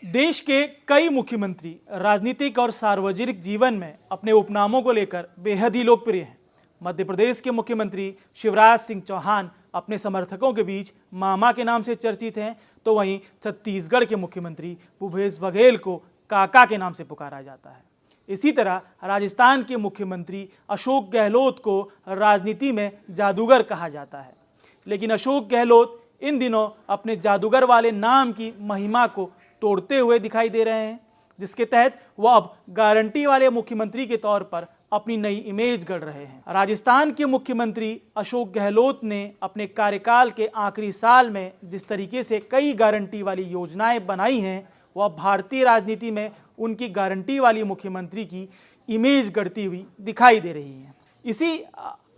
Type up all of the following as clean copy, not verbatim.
देश के कई मुख्यमंत्री राजनीतिक और सार्वजनिक जीवन में अपने उपनामों को लेकर बेहद ही लोकप्रिय हैं। मध्य प्रदेश के मुख्यमंत्री शिवराज सिंह चौहान अपने समर्थकों के बीच मामा के नाम से चर्चित हैं, तो वहीं छत्तीसगढ़ के मुख्यमंत्री भूपेश बघेल को काका के नाम से पुकारा जाता है। इसी तरह राजस्थान के मुख्यमंत्री अशोक गहलोत को राजनीति में जादूगर कहा जाता है, लेकिन अशोक गहलोत इन दिनों अपने जादूगर वाले नाम की महिमा को तोड़ते हुए दिखाई दे रहे हैं, जिसके तहत वह अब गारंटी वाले मुख्यमंत्री के तौर पर अपनी नई इमेज गढ़ रहे हैं। राजस्थान के मुख्यमंत्री अशोक गहलोत ने अपने कार्यकाल के आखिरी साल में जिस तरीके से कई गारंटी वाली योजनाएं बनाई हैं, वह भारतीय राजनीति में उनकी गारंटी वाली मुख्यमंत्री की इमेज गढ़ती हुई दिखाई दे रही है। इसी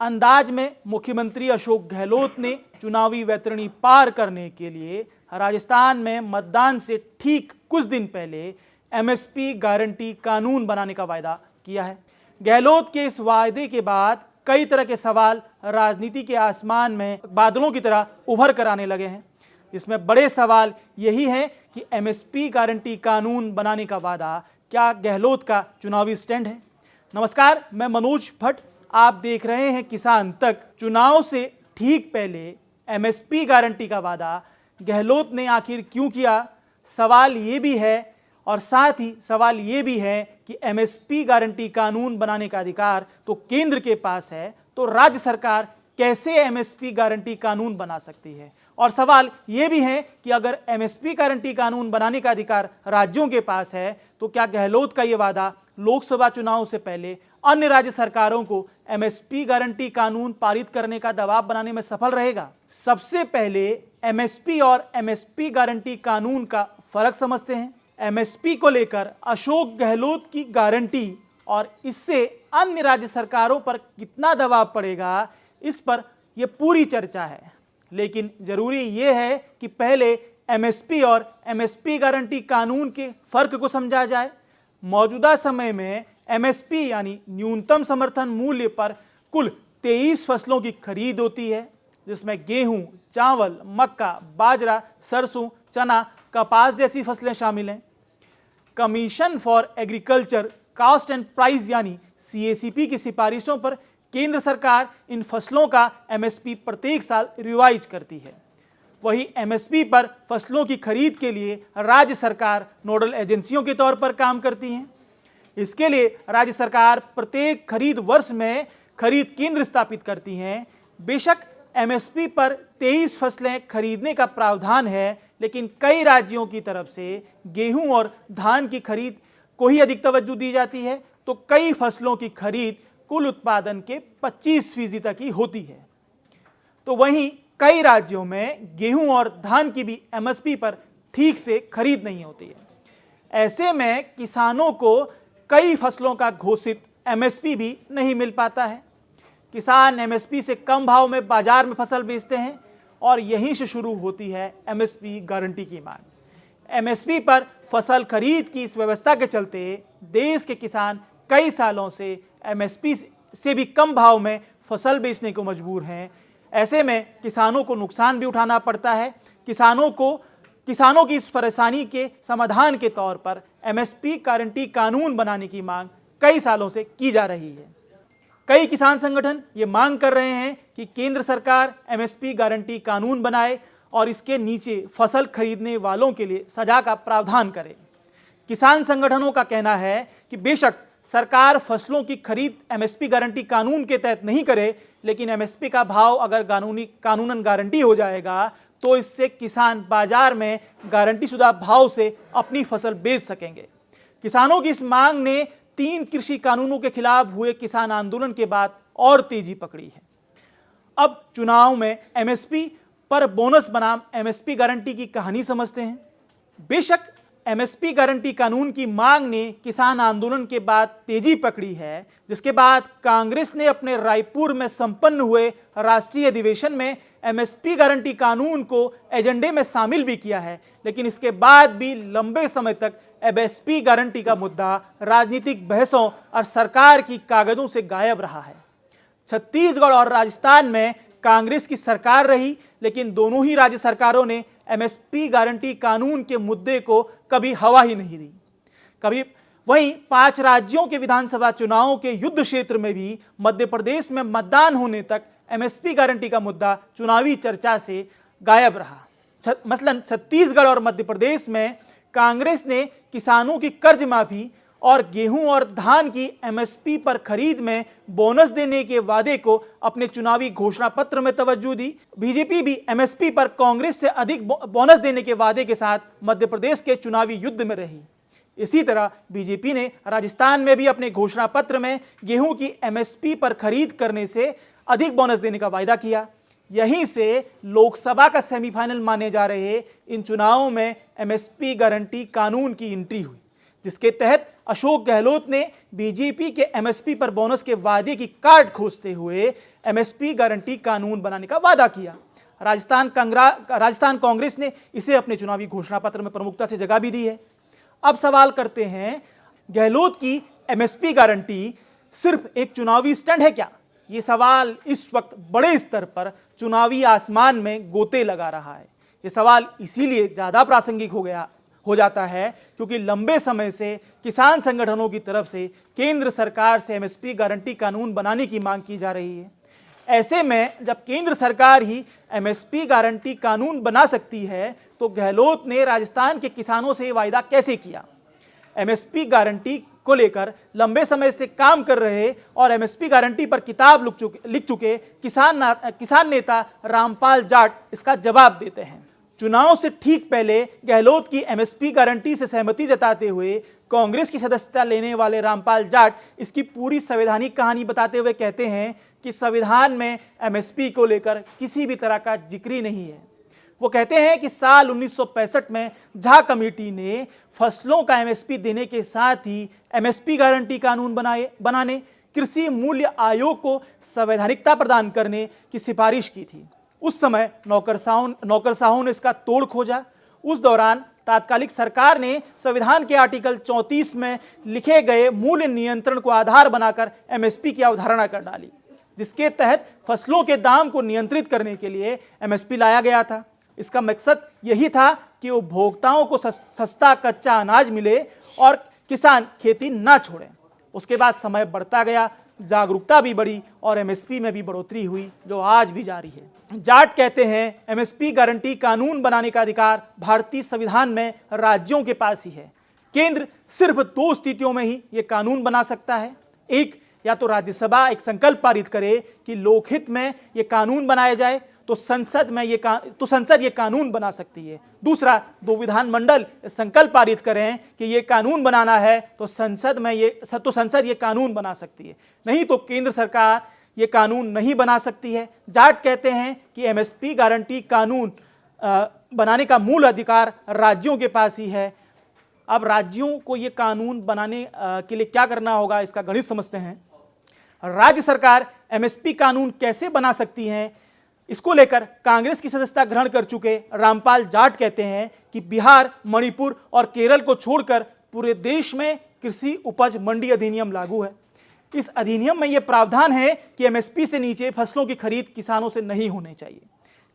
अंदाज में मुख्यमंत्री अशोक गहलोत ने चुनावी वैतरणी पार करने के लिए राजस्थान में मतदान से ठीक कुछ दिन पहले एमएसपी गारंटी कानून बनाने का वायदा किया है। गहलोत के इस वायदे के बाद कई तरह के सवाल राजनीति के आसमान में बादलों की तरह उभर कर आने लगे हैं। इसमें बड़े सवाल यही हैं कि एमएसपी गारंटी कानून बनाने का वादा क्या गहलोत का चुनावी स्टैंड है। नमस्कार, मैं मनोज भट्ट, आप देख रहे हैं किसान तक। चुनाव से ठीक पहले एमएसपी गारंटी का वादा गहलोत ने आखिर क्यों किया, सवाल ये भी है। और साथ ही सवाल ये भी है कि एमएसपी गारंटी कानून बनाने का अधिकार तो केंद्र के पास है, तो राज्य सरकार कैसे एमएसपी गारंटी कानून बना सकती है। और सवाल ये भी है कि अगर एमएसपी गारंटी कानून बनाने का अधिकार राज्यों के पास है, तो क्या गहलोत का ये वादा लोकसभा चुनाव से पहले अन्य राज्य सरकारों को एमएसपी गारंटी कानून पारित करने का दबाव बनाने में सफल रहेगा। सबसे पहले एमएसपी और एमएसपी गारंटी कानून का फर्क समझते हैं। एमएसपी को लेकर अशोक गहलोत की गारंटी और इससे अन्य राज्य सरकारों पर कितना दबाव पड़ेगा, इस पर यह पूरी चर्चा है। लेकिन जरूरी यह है कि पहले एमएसपी और एमएसपी गारंटी कानून के फर्क को समझा जाए। मौजूदा समय में एमएसपी यानी न्यूनतम समर्थन मूल्य पर कुल 23 फसलों की खरीद होती है, जिसमें गेहूं, चावल, मक्का, बाजरा, सरसों, चना, कपास जैसी फसलें शामिल हैं। Commission for agriculture cost and price यानी सीएसीपी की सिफारिशों पर केंद्र सरकार इन फसलों का एमएसपी प्रत्येक साल रिवाइज करती है। वही एमएसपी पर फसलों की खरीद के लिए राज्य सरकार नोडल एजेंसियों के तौर पर काम करती हैं। इसके लिए राज्य सरकार प्रत्येक खरीद वर्ष में खरीद केंद्र स्थापित करती हैं। बेशक एमएसपी पर 23 फसलें खरीदने का प्रावधान है, लेकिन कई राज्यों की तरफ से गेहूं और धान की खरीद को ही अधिक तवज्जो दी जाती है, तो कई फसलों की खरीद कुल उत्पादन के 25% तक ही होती है। तो वहीं कई राज्यों में गेहूं और धान की भी एमएसपी पर ठीक से खरीद नहीं होती है। ऐसे में किसानों को कई फसलों का घोषित एमएसपी भी नहीं मिल पाता है। किसान एमएसपी से कम भाव में बाजार में फसल बेचते हैं और यहीं से शुरू होती है एमएसपी गारंटी की मांग। एमएसपी पर फसल खरीद की इस व्यवस्था के चलते देश के किसान कई सालों से एमएसपी से भी कम भाव में फसल बेचने को मजबूर हैं। ऐसे में किसानों को नुकसान भी उठाना पड़ता है। किसानों की इस परेशानी के समाधान के तौर पर एमएसपी गारंटी कानून बनाने की मांग कई सालों से की जा रही है। कई किसान संगठन ये मांग कर रहे हैं कि केंद्र सरकार एमएसपी गारंटी कानून बनाए और इसके नीचे फसल खरीदने वालों के लिए सजा का प्रावधान करे। किसान संगठनों का कहना है कि बेशक सरकार फसलों की खरीद एमएसपी गारंटी कानून के तहत नहीं करे, लेकिन एमएसपी का भाव अगर कानूनन गारंटी हो जाएगा तो इससे किसान बाजार में गारंटी शुदा भाव से अपनी फसल बेच सकेंगे। किसानों की इस मांग ने 3 कृषि कानूनों के खिलाफ हुए किसान आंदोलन के बाद और तेजी पकड़ी है। अब चुनाव में एमएसपी पर बोनस बनाम एमएसपी गारंटी की कहानी समझते हैं। बेशक एमएसपी गारंटी कानून की मांग ने किसान आंदोलन के बाद तेजी पकड़ी है, जिसके बाद कांग्रेस ने अपने रायपुर में संपन्न हुए राष्ट्रीय अधिवेशन में एमएसपी गारंटी कानून को एजेंडे में शामिल भी किया है। लेकिन इसके बाद भी लंबे समय तक एमएसपी गारंटी का मुद्दा राजनीतिक बहसों और सरकार की कागजों से गायब रहा है। छत्तीसगढ़ और राजस्थान में कांग्रेस की सरकार रही, लेकिन दोनों ही राज्य सरकारों ने एमएसपी गारंटी कानून के मुद्दे को कभी हवा ही नहीं दी। कभी वहीं 5 राज्यों के विधानसभा चुनावों के युद्ध क्षेत्र में भी मध्य प्रदेश में मतदान होने तक एमएसपी गारंटी का मुद्दा चुनावी चर्चा से गायब रहा। मसलन छत्तीसगढ़ और मध्य प्रदेश में कांग्रेस ने किसानों की कर्ज माफी और गेहूं और धान की एमएसपी पर खरीद में बोनस देने के वादे को अपने चुनावी घोषणा पत्र में तवज्जो दी। बीजेपी भी एमएसपी पर कांग्रेस से अधिक बोनस देने के वादे के साथ मध्य प्रदेश के चुनावी युद्ध में रही। इसी तरह बीजेपी ने राजस्थान में भी अपने घोषणा पत्र में गेहूं की एमएसपी पर खरीद करने से अधिक बोनस देने का वायदा किया। यहीं से लोकसभा का सेमीफाइनल माने जा रहे इन चुनावों में एमएसपी गारंटी कानून की एंट्री हुई, जिसके तहत अशोक गहलोत ने बीजेपी के एमएसपी पर बोनस के वादे की काट खोजते हुए एमएसपी गारंटी कानून बनाने का वादा किया। राजस्थान कांग्रेस ने इसे अपने चुनावी घोषणा पत्र में प्रमुखता से जगह भी दी है। अब सवाल करते हैं, गहलोत की एमएसपी गारंटी सिर्फ एक चुनावी स्टंट है क्या? ये सवाल इस वक्त बड़े स्तर पर चुनावी आसमान में गोते लगा रहा है। ये सवाल इसीलिए ज़्यादा प्रासंगिक हो जाता है क्योंकि लंबे समय से किसान संगठनों की तरफ से केंद्र सरकार से एमएसपी गारंटी कानून बनाने की मांग की जा रही है। ऐसे में जब केंद्र सरकार ही एमएसपी गारंटी कानून बना सकती है तो गहलोत ने राजस्थान के किसानों से ये वायदा कैसे किया? एमएसपी गारंटी को लेकर लंबे समय से काम कर रहे और एमएसपी गारंटी पर किताब लिख चुके किसान नेता रामपाल जाट इसका जवाब देते हैं। चुनाव से ठीक पहले गहलोत की एमएसपी गारंटी से सहमति जताते हुए कांग्रेस की सदस्यता लेने वाले रामपाल जाट इसकी पूरी संवैधानिक कहानी बताते हुए कहते हैं कि संविधान में एमएसपी को लेकर किसी भी तरह का जिक्र ही नहीं है। वो कहते हैं कि साल 1965 में झा कमेटी ने फसलों का एमएसपी देने के साथ ही एमएसपी गारंटी कानून बनाने कृषि मूल्य आयोग को संवैधानिकता प्रदान करने की सिफारिश की थी। उस समय नौकरशाहों ने इसका तोड़ खोजा। उस दौरान तात्कालिक सरकार ने संविधान के आर्टिकल 34 में लिखे गए मूल्य नियंत्रण को आधार बनाकर एमएसपी की अवधारणा कर डाली, जिसके तहत फसलों के दाम को नियंत्रित करने के लिए एमएसपी लाया गया था। इसका मकसद यही था कि उपभोक्ताओं को सस्ता कच्चा अनाज मिले और किसान खेती ना छोड़ें। उसके बाद समय बढ़ता गया, जागरूकता भी बढ़ी और एमएसपी में भी बढ़ोतरी हुई, जो आज भी जारी है। जाट कहते हैं एमएसपी गारंटी कानून बनाने का अधिकार भारतीय संविधान में राज्यों के पास ही है। केंद्र सिर्फ 2 स्थितियों में ही ये कानून बना सकता है। एक, या तो राज्यसभा एक संकल्प पारित करे कि लोकहित में ये कानून बनाया जाए तो संसद ये कानून बना सकती है। दूसरा, 2 विधानमंडल संकल्प पारित करें कि ये कानून बनाना है तो संसद ये कानून बना सकती है, नहीं तो केंद्र सरकार ये कानून नहीं बना सकती है। जाट कहते हैं कि एमएसपी गारंटी कानून बनाने का मूल अधिकार राज्यों के पास ही है। अब राज्यों को ये कानून बनाने के लिए क्या करना होगा, इसका गणित समझते हैं। राज्य सरकार एमएसपी कानून कैसे बना सकती हैं, इसको लेकर कांग्रेस की सदस्यता ग्रहण कर चुके रामपाल जाट कहते हैं कि बिहार, मणिपुर और केरल को छोड़कर पूरे देश में कृषि उपज मंडी अधिनियम लागू है। इस अधिनियम में यह प्रावधान है कि एमएसपी से नीचे फसलों की खरीद किसानों से नहीं होनी चाहिए।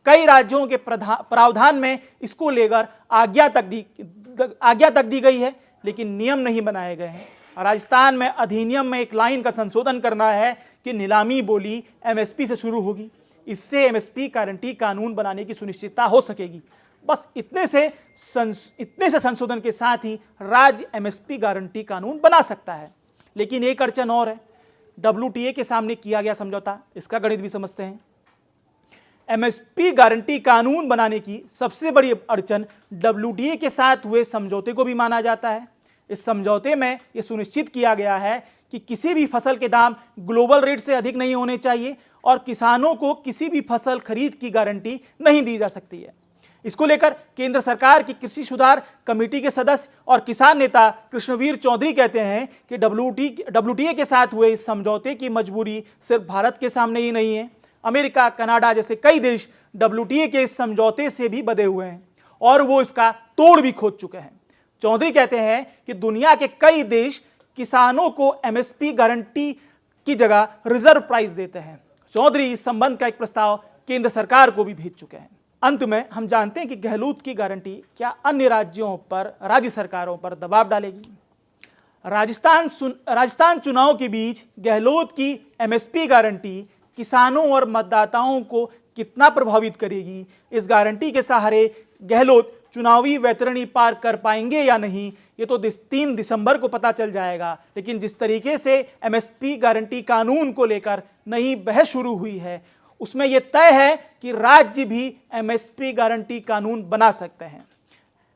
कई राज्यों के प्रावधान में इसको लेकर आज्ञा तक दी गई है, लेकिन नियम नहीं बनाए गए हैं। राजस्थान में अधिनियम में एक लाइन का संशोधन करना है कि नीलामी बोली एमएसपी से शुरू होगी। इससे एमएसपी गारंटी कानून बनाने की सुनिश्चितता हो सकेगी। बस इतने से संशोधन के साथ ही राज्य एमएसपी गारंटी कानून बना सकता है। लेकिन एक अड़चन और है, WTA के सामने किया गया समझौता, इसका गणित भी समझते हैं। एमएसपी गारंटी कानून बनाने की सबसे बड़ी अड़चन WTA के साथ हुए समझौते को भी माना जाता है। इस समझौते में यह सुनिश्चित किया गया है कि किसी भी फसल के दाम ग्लोबल रेट से अधिक नहीं होने चाहिए और किसानों को किसी भी फसल खरीद की गारंटी नहीं दी जा सकती है। इसको लेकर केंद्र सरकार की कृषि सुधार कमेटी के सदस्य और किसान नेता कृष्णवीर चौधरी कहते हैं कि WTA के साथ हुए इस समझौते की मजबूरी सिर्फ भारत के सामने ही नहीं है। अमेरिका, कनाडा जैसे कई देश WTA के इस समझौते से भी बंधे हुए हैं और वो इसका तोड़ भी खोद चुके हैं। चौधरी कहते हैं कि दुनिया के कई देश किसानों को एमएसपी गारंटी की जगह रिजर्व प्राइस देते हैं। चौधरी इस संबंध का एक प्रस्ताव केंद्र सरकार को भी भेज चुके हैं। अंत में हम जानते हैं कि गहलोत की गारंटी क्या अन्य राज्यों पर, राज्य सरकारों पर दबाव डालेगी। राजस्थान चुनाव के बीच गहलोत की एमएसपी गारंटी किसानों और मतदाताओं को कितना प्रभावित करेगी, इस गारंटी के सहारे गहलोत चुनावी वैतरणी पार कर पाएंगे या नहीं, ये तो 3 दिसंबर को पता चल जाएगा। लेकिन जिस तरीके से एमएसपी गारंटी कानून को लेकर नई बहस शुरू हुई है, उसमें यह तय है कि राज्य भी एमएसपी गारंटी कानून बना सकते हैं।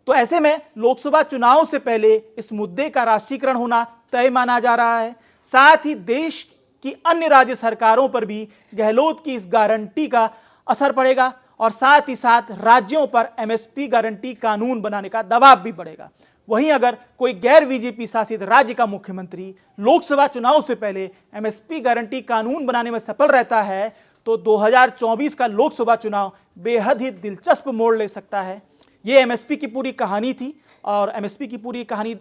तो ऐसे में लोकसभा चुनाव से पहले इस मुद्दे का राष्ट्रीयकरण होना तय माना जा रहा है। साथ ही देश की अन्य राज्य सरकारों पर भी गहलोत की इस गारंटी का असर पड़ेगा और साथ ही साथ राज्यों पर एमएसपी गारंटी कानून बनाने का दबाव भी पड़ेगा। वहीं अगर कोई गैर बीजेपी शासित राज्य का मुख्यमंत्री लोकसभा चुनाव से पहले एमएसपी गारंटी कानून बनाने में सफल रहता है तो 2024 का लोकसभा चुनाव बेहद ही दिलचस्प मोड़ ले सकता है। ये एमएसपी की पूरी कहानी थी और एमएसपी की पूरी कहानी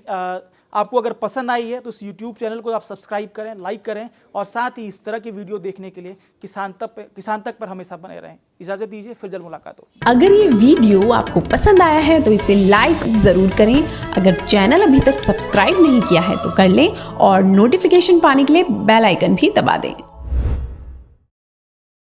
आपको अगर पसंद आई है तो इस यूट्यूब चैनल को आप सब्सक्राइब करें, लाइक करें और साथ ही इस तरह की वीडियो देखने के लिए किसान तक पर हमेशा बने रहें। इजाज़त दीजिए, फिर जल्द मुलाकात हो। अगर ये वीडियो आपको पसंद आया है तो इसे लाइक ज़रूर करें। अगर चैनल अभी तक सब्सक्राइब नहीं किया है तो कर लें और नोटिफिकेशन पाने के लिए बेल आइकन भी दबा दें।